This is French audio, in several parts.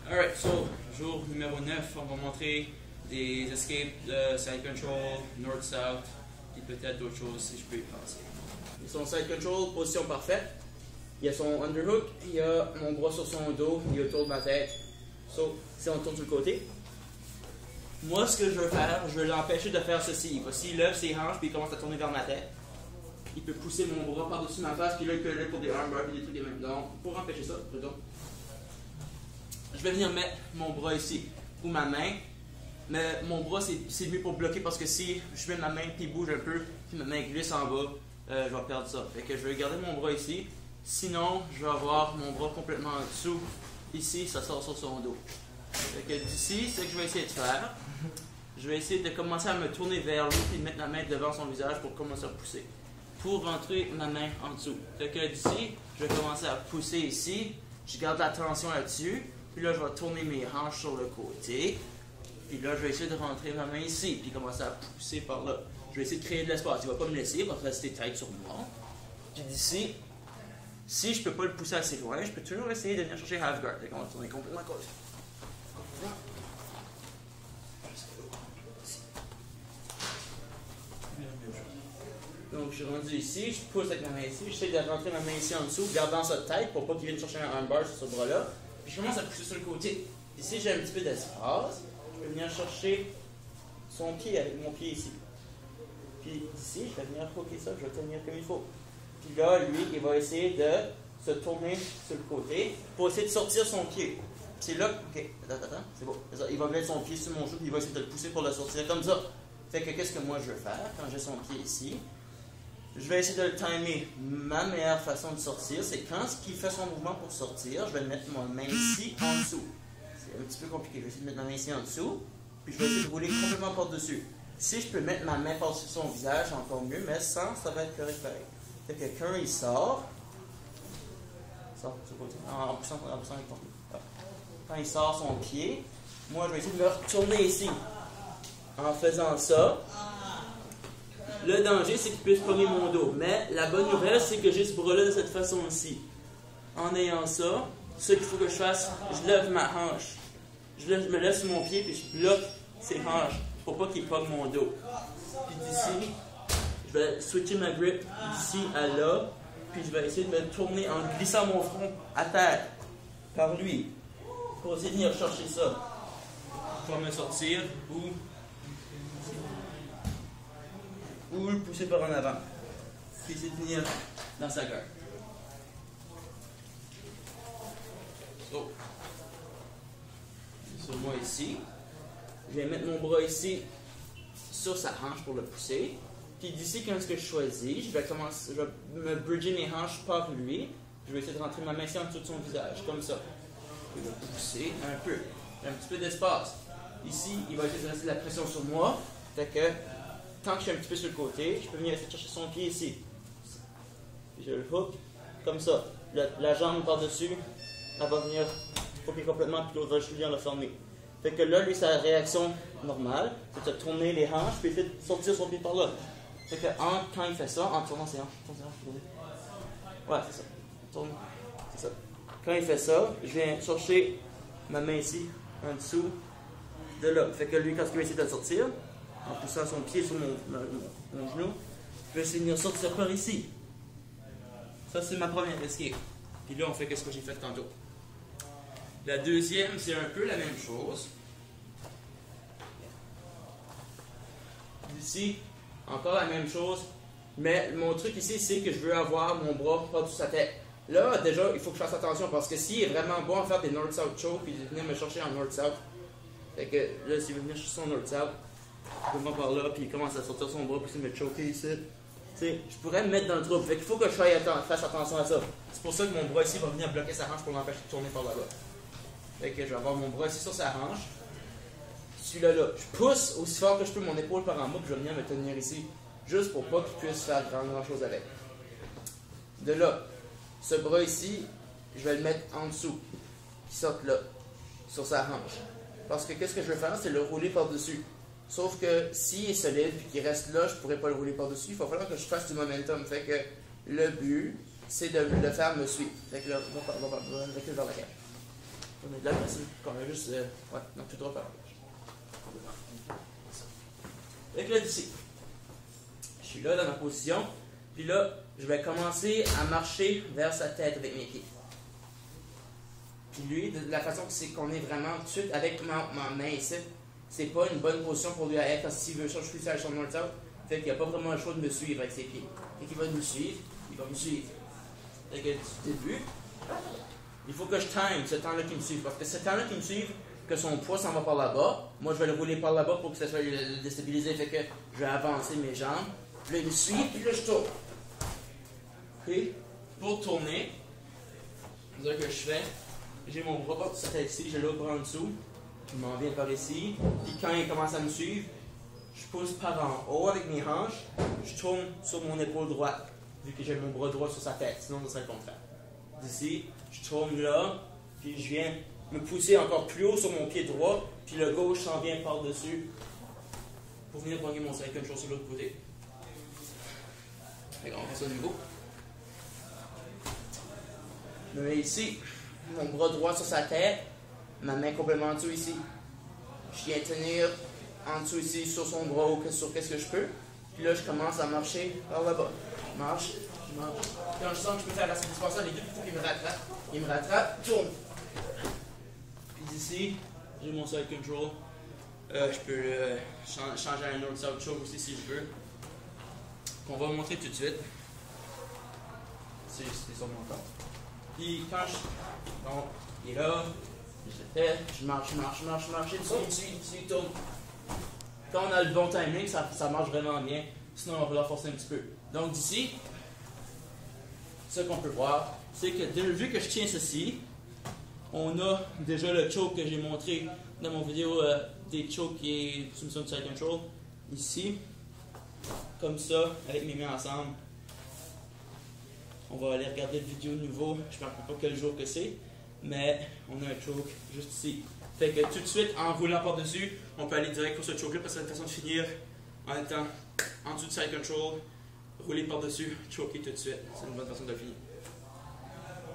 Alright, so, jour numéro 9, on va montrer des escapes de side control, north-south, et peut-être d'autres choses si je peux y penser. Son side control, position parfaite. Il y a son underhook, il y a mon bras sur son dos, il est autour de ma tête. So, si on tourne sur le côté, moi ce que je veux faire, je veux l'empêcher de faire ceci. S'il lève ses hanches puis il commence à tourner vers ma tête, il peut pousser mon bras par-dessus ma face, puis là il peut aller pour des armbars et des trucs des mêmes. Donc, pour empêcher ça, je vais venir mettre mon bras ici, ou ma main. Mais mon bras, c'est mieux pour bloquer parce que si je mets ma main puis bouge un peu, puis ma main glisse en bas, je vais perdre ça. Fait que je vais garder mon bras ici. Sinon, je vais avoir mon bras complètement en dessous. Ici, ça sort sur son dos. Fait que d'ici, ce que je vais essayer de faire, je vais essayer de commencer à me tourner vers lui et de mettre ma main devant son visage pour commencer à pousser. Pour rentrer ma main en dessous. Fait que d'ici, je vais commencer à pousser ici. Je garde la tension là-dessus. Puis là, je vais tourner mes hanches sur le côté. Puis là, je vais essayer de rentrer ma main ici, puis commencer à pousser par là. Je vais essayer de créer de l'espace. Il ne va pas me laisser, il va rester tight sur moi. Puis d'ici, si je ne peux pas le pousser assez loin, je peux toujours essayer de venir chercher half guard. On va tourner complètement côté. Donc, je suis rendu ici, je pousse avec ma main ici, j'essaie de rentrer ma main ici en dessous, gardant ça tête pour pas qu'il vienne chercher un armbar sur ce bras-là. Puis je commence à pousser sur le côté. Ici, j'ai un petit peu d'espace. Je vais venir chercher son pied avec mon pied ici. Puis ici, je vais venir croquer ça, je vais tenir comme il faut. Puis là, lui, il va essayer de se tourner sur le côté pour essayer de sortir son pied. C'est là, ok, attends, c'est bon. Il va mettre son pied sur mon genou, puis il va essayer de le pousser pour le sortir comme ça. Fait que qu'est-ce que moi je veux faire quand j'ai son pied ici? Je vais essayer de le timer. Ma meilleure façon de sortir, c'est quand il fait son mouvement pour sortir, je vais mettre ma main ici en dessous. C'est un petit peu compliqué. Je vais essayer de mettre ma main ici en dessous, puis je vais essayer de rouler complètement par-dessus. Si je peux mettre ma main par-dessus son visage, encore mieux, mais sans, ça va être correct pareil. Fait que quand il sort sur le côté, en poussant avec ton pied. Quand il sort son pied, moi je vais essayer de me retourner ici. En faisant ça, le danger c'est qu'il puisse pogner mon dos. Mais la bonne nouvelle c'est que j'ai ce bras-là de cette façon-ci. En ayant ça, ce qu'il faut que je fasse, je lève ma hanche. Je me lève sur mon pied puis je bloque ses hanches pour pas qu'il pogne mon dos. Puis d'ici, je vais switcher ma grip d'ici à là. Puis je vais essayer de me tourner en glissant mon front à terre par lui. Pour essayer de venir chercher ça. Pour me sortir ou le pousser par en avant. Puis essayer de venir dans sa garde. So. Sur moi ici. Je vais mettre mon bras ici sur sa hanche pour le pousser. Puis d'ici, quand ce que je choisis, je vais me bridger mes hanches par lui. Je vais essayer de rentrer ma main ici en dessous de son visage, comme ça. Je vais pousser un peu. Un petit peu d'espace. Ici, il va essayer de rester de la pression sur moi. Fait que, tant que je suis un petit peu sur le côté, je peux venir essayer de chercher son pied ici. Puis je le hook, comme ça. La jambe par-dessus, elle va venir hooker complètement, puis l'autre va juste venir le fermer. Fait que là, lui, sa réaction normale, c'est de tourner les hanches, puis essayer de sortir son pied par là. Fait que quand il fait ça, en tournant ses hanches, ouais, c'est ça. Tourne, c'est ça. Quand il fait ça, je viens chercher ma main ici, en dessous de là. Fait que lui, quand il va essayer de le sortir, en poussant son pied sur mon genou, je vais essayer de venir sortir par ici. Ça, c'est ma première escape. Puis là, on fait ce que j'ai fait tantôt. La deuxième, c'est un peu la même chose. Ici, encore la même chose. Mais mon truc ici, c'est que je veux avoir mon bras par-dessus sa tête. Là, déjà, il faut que je fasse attention parce que s'il est vraiment bon à faire des north-south choke, puis il venir me chercher en north-south. Fait que là, s'il veut venir chercher son north-south, je vais par là, puis il commence à sortir son bras, puis il me choquer ici. T'sais, je pourrais me mettre dans le trouble. Fait qu'il faut que je fasse attention à ça. C'est pour ça que mon bras ici va venir bloquer sa hanche pour l'empêcher de tourner par là-bas. Fait que je vais avoir mon bras ici sur sa hanche. Celui-là, là, je pousse aussi fort que je peux mon épaule par en bas, puis je vais venir me tenir ici. Juste pour pas qu'il puisse faire grand chose avec. De là, ce bras ici, je vais le mettre en dessous. Qui sorte là, sur sa hanche. Parce que qu'est-ce que je vais faire, c'est le rouler par-dessus. Sauf que s'il est solide et qu'il reste là, je ne pourrais pas le rouler par-dessus. Il va falloir que je fasse du momentum. Fait que le but, c'est de le faire me suivre. Fait que là, on va reculer vers la cage. On est là, merci. On a juste. Ouais, donc tout droit par la cage. Fait que là, d'ici. Je suis là dans ma position. Puis là, je vais commencer à marcher vers sa tête avec mes pieds. Puis lui, de la façon que c'est qu'on est vraiment tout de suite avec ma main ici, c'est pas une bonne position pour lui à être parce que s'il veut chercher plus à son north-south, fait qu'il n'y a pas vraiment le choix de me suivre avec ses pieds. Fait qu'il va nous suivre, il va me suivre. Fait que du début, il faut que je time ce temps-là qui me suive. Parce que ce temps-là qui me suive, que son poids s'en va par là-bas, moi je vais le rouler par là-bas pour que ça soit déstabilisé. Fait que je vais avancer mes jambes. Puis là, il me suit, puis là, je tourne. Puis, pour tourner, c'est ça que je fais. J'ai mon bras par sa tête ici, j'ai l'autre bras en dessous. Je m'en viens par ici. Puis quand il commence à me suivre, je pousse par en haut avec mes hanches. Je tourne sur mon épaule droite, vu que j'ai mon bras droit sur sa tête. Sinon, ça serait le contraire. D'ici, je tourne là, puis je viens me pousser encore plus haut sur mon pied droit. Puis le gauche s'en vient par-dessus pour venir prendre mon side control sur l'autre côté. Fait qu'on fait ça de nouveau. Je me mets ici, mon bras droit sur sa tête, ma main complètement en dessous ici. Je viens tenir en dessous ici sur son bras ou sur qu'est-ce que je peux. Puis là, je commence à marcher par là-bas. Je marche. Quand je sens que je peux faire la satisfaction, les deux, il faut qu'il me rattrape. Il me rattrape, tourne. Puis d'ici, j'ai mon side control. Je peux changer à un autre side choke aussi si je veux. Qu'on va montrer tout de suite. C'est sur mon corps. Puis quand bon, il est là, je le fais, je marche, il suit, tourne. Quand on a le bon timing, ça marche vraiment bien. Sinon, on va falloir forcer un petit peu. Donc d'ici, ce qu'on peut voir, c'est que vu que je tiens ceci, on a déjà le choke que j'ai montré dans mon vidéo des chokes qui est soumission de side control. Ici, comme ça, avec mes mains ensemble. On va aller regarder le vidéo de nouveau. Je ne me rappelle pas quel jour que c'est, mais on a un choke juste ici. Fait que tout de suite, en roulant par-dessus, on peut aller direct pour ce choke-là parce que c'est une façon de finir en étant en dessous de side control, rouler par-dessus, choker tout de suite. C'est une bonne façon de le finir.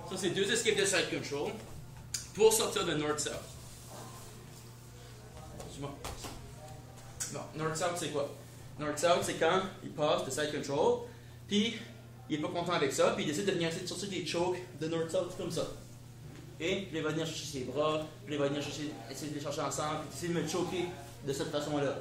Ça, c'est 2 escapes de side control pour sortir de north-south. Bon, north-south, c'est quoi? North-south, c'est quand il passe de side control, puis il n'est pas content avec ça, puis il décide de venir essayer de sortir des chokes de north-south comme ça. Et puis il va venir chercher ses bras, puis il va venir essayer de les chercher ensemble, puis essayer de me choquer de cette façon-là.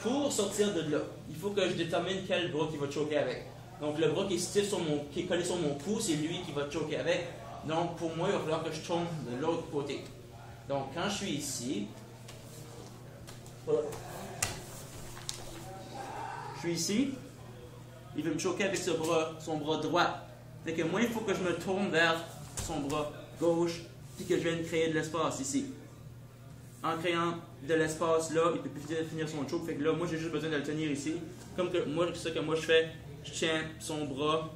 Pour sortir de là, il faut que je détermine quel bras qu'il va choquer avec. Donc le bras qui est stiff qui est collé sur mon cou, c'est lui qui va choquer avec. Donc pour moi, il va falloir que je tourne de l'autre côté. Donc quand je suis ici, voilà. Je suis ici, il veut me choquer avec son bras droit. Fait que moi, il faut que je me tourne vers son bras gauche, puis que je vienne créer de l'espace ici. En créant de l'espace là, il peut plus finir son choke. Fait que là, moi, j'ai juste besoin de le tenir ici. Comme que moi, ce que moi je fais, je tiens son bras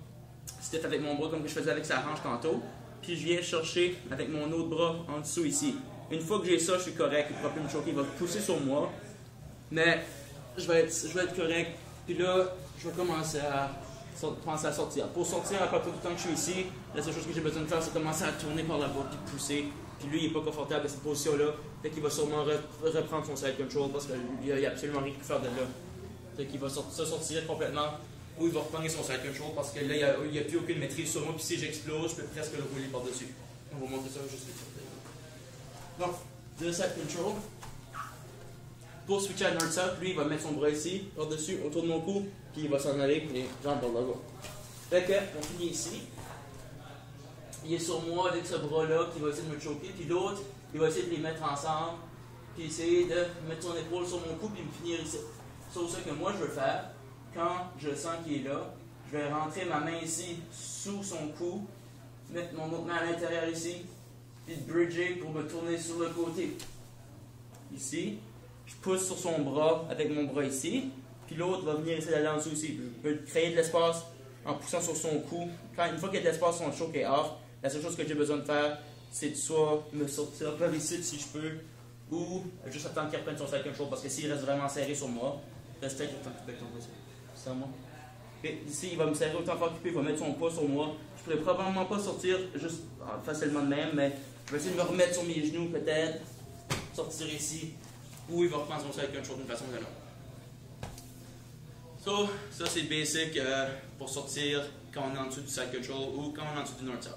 stiff avec mon bras, comme que je faisais avec sa hanche tantôt. Puis je viens chercher avec mon autre bras en dessous ici. Une fois que j'ai ça, je suis correct. Il ne pourra plus me choquer, il va pousser sur moi. Mais je vais être correct. Puis là, je vais commencer à sortir. Pour sortir, à partir du temps que je suis ici, la seule chose que j'ai besoin de faire, c'est commencer à tourner par là-bas, puis pousser. Puis lui, il n'est pas confortable dans cette position-là. Fait qu'il va sûrement reprendre son side control parce qu'il n'y a absolument rien à faire de là. Fait qu'il va se sortir complètement, ou il va reprendre son side control parce que là, il n'y a plus aucune maîtrise sur moi. Puis si j'explose, je peux presque le rouler par-dessus. On va montrer ça juste vite. Donc, de side control. Pour switcher à north-south, lui, il va mettre son bras ici, par-dessus, autour de mon cou, puis il va s'en aller, les jambes par là-bas. Fait que, on finit ici. Il est sur moi avec ce bras-là qui va essayer de me choquer, puis l'autre, il va essayer de les mettre ensemble, puis essayer de mettre son épaule sur mon cou, puis me finir ici. Sauf ce que moi, je veux faire, quand je sens qu'il est là, je vais rentrer ma main ici, sous son cou, mettre mon autre main à l'intérieur ici, puis bridger pour me tourner sur le côté. Ici. Je pousse sur son bras avec mon bras ici, puis l'autre va venir essayer d'aller en dessous ici. Je peux créer de l'espace en poussant sur son cou. Une fois qu'il y a de l'espace, son choke est off. La seule chose que j'ai besoin de faire, c'est de soit me sortir par ici si je peux, ou juste attendre qu'il reprenne son side control, parce que s'il reste vraiment serré sur moi, reste avec le temps que tu peux tomber. C'est à moi. Ici, il va me serrer autant fort qu'il peut, il va mettre son poids sur moi. Je pourrais probablement pas sortir juste facilement de même, mais je vais essayer de me remettre sur mes genoux peut-être, sortir ici, ou il va reprendre son side control d'une façon ou d'une autre. Ça c'est basic pour sortir quand on est en dessous du side control ou quand on est en dessous du north-south.